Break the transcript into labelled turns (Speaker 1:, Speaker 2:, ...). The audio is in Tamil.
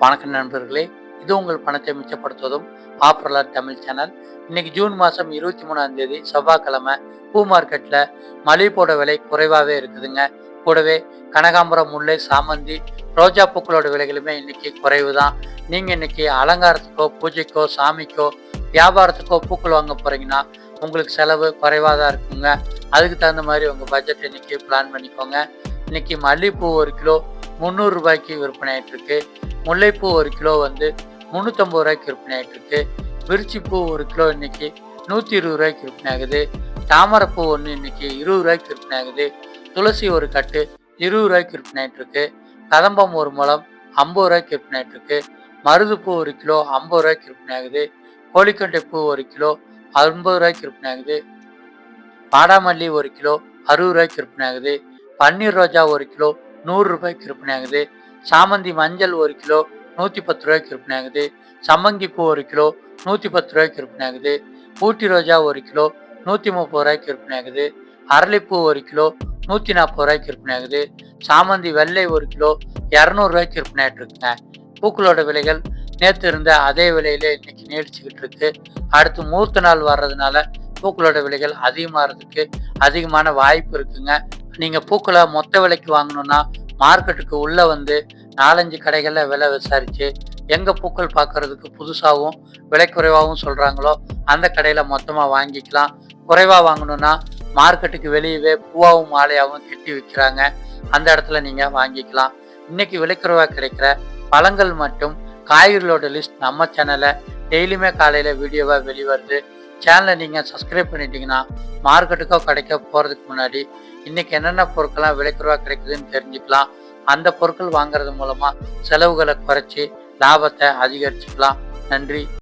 Speaker 1: வணக்கம் நண்பர்களே, இது உங்கள் பணத்தை மிச்சப்படுத்துவதும் ஆஃபர்லாட் தமிழ் சேனல். இன்னைக்கு ஜூன் மாதம் 23ஆம் தேதி செவ்வாய்க்கிழமை. பூ மார்க்கெட்டில் மல்லிகைப்பூவோட விலை குறைவாகவே இருக்குதுங்க. கூடவே கனகாம்பரம், முல்லை, சாமந்தி, ரோஜா பூக்களோட விலைகளுமே இன்னைக்கு குறைவு தான். நீங்கள் இன்னைக்கு அலங்காரத்துக்கோ, பூஜைக்கோ, சாமிக்கோ, வியாபாரத்துக்கோ பூக்கள் வாங்க போகிறீங்கன்னா உங்களுக்கு செலவு குறைவாக தான் இருக்குங்க. அதுக்கு தகுந்த மாதிரி உங்கள் பட்ஜெட் இன்னைக்கு பிளான் பண்ணிக்கோங்க. இன்னைக்கு மல்லிகைப்பூ 1 கிலோ 300 ரூபாய்க்கு விற்பனை ஆகிட்டு இருக்கு. முல்லைப்பூ 1 கிலோ 350 ரூபாய்க்கு விற்பனை ஆகிட்டு இருக்கு. விரிச்சிப்பூ 1 கிலோ இன்னைக்கு 120 ரூபாய்க்கு விற்பனை ஆகுது. தாமரைப்பூ 1 இன்னைக்கு 20 ரூபாய்க்கு விற்பனை ஆகுது. துளசி 1 கட்டு 20 ரூபாய்க்கு விற்பனை ஆகிட்டு இருக்கு. கதம்பம் 1 முழம் 50 ரூபாய்க்கு விற்பனை ஆகிட்டு இருக்கு. மருதுப்பூ 1 கிலோ 50 ரூபாய்க்கு விற்பனை ஆகுது. கோழிக்கொண்டை பூ 1 கிலோ 50 ரூபாய்க்கு விற்பனை ஆகுது. வாடாமல்லி 1 கிலோ 60 ரூபாய்க்கு விற்பனை ஆகுது. பன்னீர் ரோஜா 1 கிலோ 100 ரூபாய்க்கு விற்பனை ஆகுது. சாமந்தி மஞ்சள் 1 கிலோ 110 ரூபாய்க்கு விற்பனை ஆகுது. சம்மங்கி பூ 1 கிலோ 110 ரூபாய்க்கு விற்பனை ஆகுது. ஊட்டி ரோஜா 1 கிலோ 130 ரூபாய்க்கு விற்பனை ஆகுது. அரளிப்பூ 1 கிலோ 140 ரூபாய்க்கு விற்பனை ஆகுது. சாமந்தி வெள்ளை 1 கிலோ 200 ரூபாய்க்கு விற்பனை ஆகிட்டு இருக்குங்க. பூக்களோட விலைகள் நேற்று இருந்த அதே விலையிலே இன்னைக்கு நீடிச்சுக்கிட்டு இருக்கு. அடுத்து மூர்த்த நாள் வர்றதுனால பூக்களோட விலைகள் அதிகமாகிறதுக்கு அதிகமான வாய்ப்பு இருக்குங்க. நீங்கள் பூக்களை மொத்த விலைக்கு வாங்கணும்னா மார்க்கெட்டுக்கு உள்ளே 4-5 கடைகளில் விலை விசாரித்து எங்கே பூக்கள் பார்க்கறதுக்கு புதுசாகவும் விலை குறைவாகவும் சொல்கிறாங்களோ அந்த கடையில் மொத்தமாக வாங்கிக்கலாம். குறைவாக வாங்கணும்னா மார்க்கெட்டுக்கு வெளியவே பூவாகவும் மாலையாகவும் கட்டி விற்கிறாங்க, அந்த இடத்துல நீங்கள் வாங்கிக்கலாம். இன்னைக்கு விலை குறைவாக கிடைக்கிற பழங்கள் மற்றும் காய்கறிகளோட லிஸ்ட் நம்ம சேனலில் டெய்லியுமே காலையில் வீடியோவாக வெளிவருது. சேனலை நீங்கள் சப்ஸ்கிரைப் பண்ணிட்டீங்கன்னா மார்க்கெட்டுக்கோ கடைக்கோ போகிறதுக்கு முன்னாடி இன்னைக்கு என்னென்ன பொருட்கள்லாம் விலை குறைவாக கிடைக்குதுன்னு தெரிஞ்சுக்கலாம். அந்த பொருட்கள் வாங்குறது மூலமாக செலவுகளை குறைச்சி லாபத்தை அதிகரிச்சுக்கலாம். நன்றி.